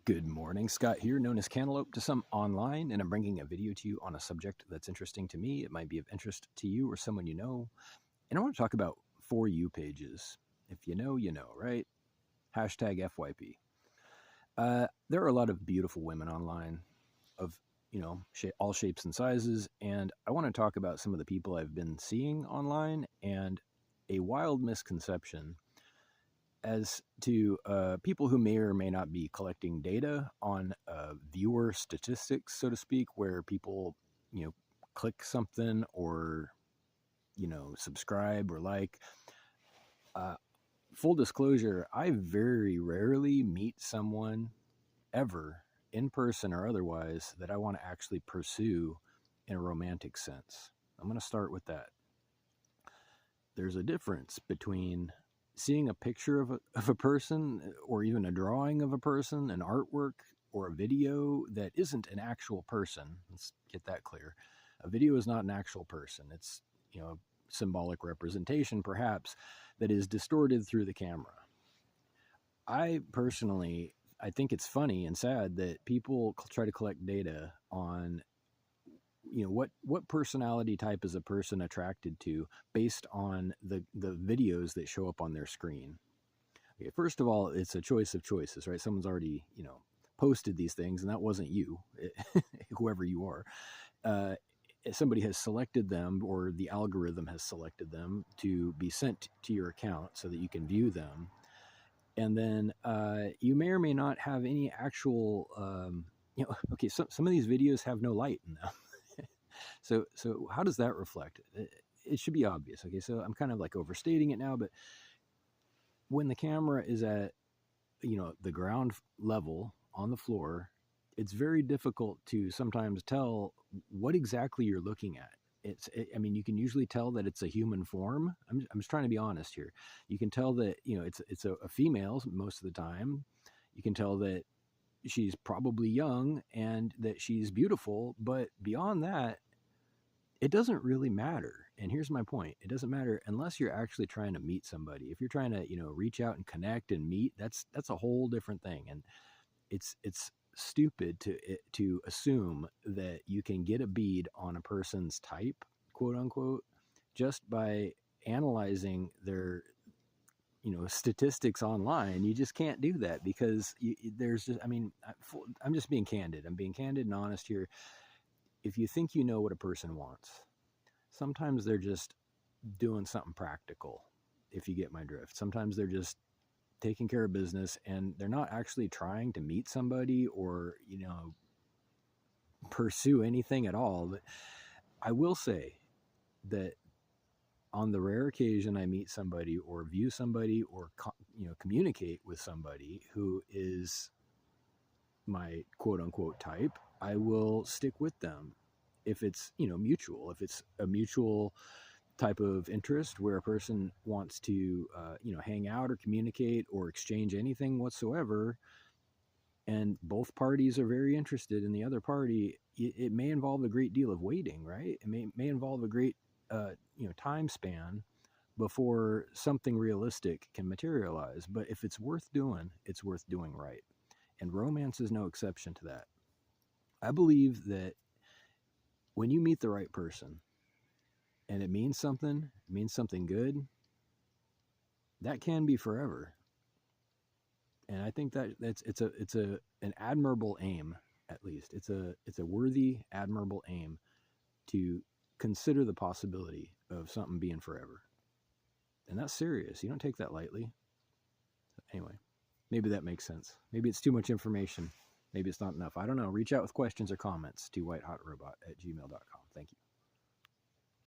Good morning, Scott here, known as Cantaloupe to some online, and I'm bringing a video to you on a subject that's interesting to me. It might be of interest to you or someone you know. And I want to talk about For You pages. If you know, you know, right? Hashtag FYP. There are a lot of beautiful women online of, all shapes and sizes. And I want to talk about some of the people I've been seeing online and a wild misconception as to people who may or may not be collecting data on viewer statistics, so to speak, where people, click something or, subscribe or like. Uh, Full disclosure, I very rarely meet someone ever in person or otherwise that I want to actually pursue in a romantic sense. I'm going to start with that. There's a difference between seeing a picture of a person or even a drawing of a person, an artwork or a video that isn't an actual person. Let's get that clear. A video is not an actual person. It's, a symbolic representation perhaps that is distorted through the camera. I personally, I think it's funny and sad that people try to collect data on what personality type is a person attracted to based on the videos that show up on their screen. Okay, first of all, it's a choice of choices, right? Someone's already posted these things, and that wasn't you, whoever you are. Somebody has selected them, or the algorithm has selected them to be sent to your account so that you can view them. And then you may or may not have any actual okay, some of these videos have no light in them. So how does that reflect? It should be obvious. Okay, so I'm kind of like overstating it now, but when the camera is at the ground level on the floor, it's very difficult to sometimes tell what exactly you're looking at. I mean, you can usually tell that it's a human form. I'm just trying to be honest here. You can tell that it's a female most of the time. You can tell that she's probably young and that she's beautiful, but beyond that, it doesn't really matter. And here's my point. It doesn't matter unless you're actually trying to meet somebody. If you're trying to, reach out and connect and meet, that's a whole different thing. And it's stupid to assume that you can get a bead on a person's type, quote unquote, just by analyzing their statistics online. You just can't do that because there's just, I mean, I'm just being candid. I'm being candid and honest here. If you think you know what a person wants, sometimes they're just doing something practical, if you get my drift. Sometimes they're just taking care of business and they're not actually trying to meet somebody or, pursue anything at all. But I will say that on the rare occasion I meet somebody or view somebody or, communicate with somebody who is my quote unquote type, I will stick with them if it's mutual, if it's a mutual type of interest where a person wants to hang out or communicate or exchange anything whatsoever, and both parties are very interested in the other party. It may involve a great deal of waiting, right? It may involve a great time span before something realistic can materialize. But if it's worth doing, it's worth doing right, and romance is no exception to that. I believe that when you meet the right person and it means something good, that can be forever. And I think that it's an admirable aim. At least it's a worthy, admirable aim to consider the possibility of something being forever. And that's serious. You don't take that lightly. Anyway, maybe that makes sense. Maybe it's too much information. Maybe it's not enough. I don't know. Reach out with questions or comments to whitehotrobot@gmail.com. Thank you.